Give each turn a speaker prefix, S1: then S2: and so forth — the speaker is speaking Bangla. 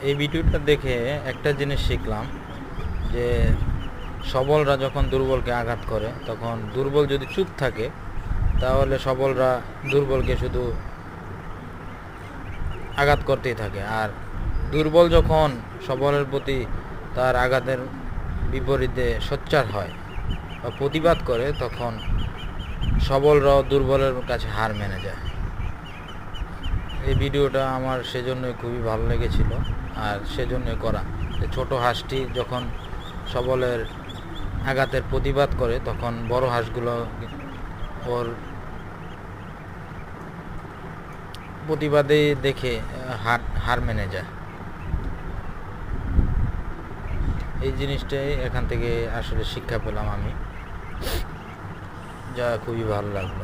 S1: এই ভিডিওটা দেখে একটা জিনিস শিখলাম যে সবলরা যখন দুর্বলকে আঘাত করে তখন দুর্বল যদি চুপ থাকে তাহলে সবলরা দুর্বলকে শুধু আঘাত করতেই থাকে, আর দুর্বল যখন সবলের প্রতি তার আঘাতের বিপরীতে সোচ্চার হয় বা প্রতিবাদ করে তখন সবলরাও দুর্বলের কাছে হার মেনে যায়। এই ভিডিওটা আমার সেজন্যই খুবই ভালো লেগেছিল, আর সেজন্যই করা। ছোট হাঁসটি যখন সবলের আঘাতের প্রতিবাদ করে তখন বড় হাঁসগুলো ওর প্রতিবাদে দেখে হার মেনে যায়। এই জিনিসটাই এখান থেকে আসলে শিক্ষা পেলাম আমি, যা খুবই ভালো লাগলো।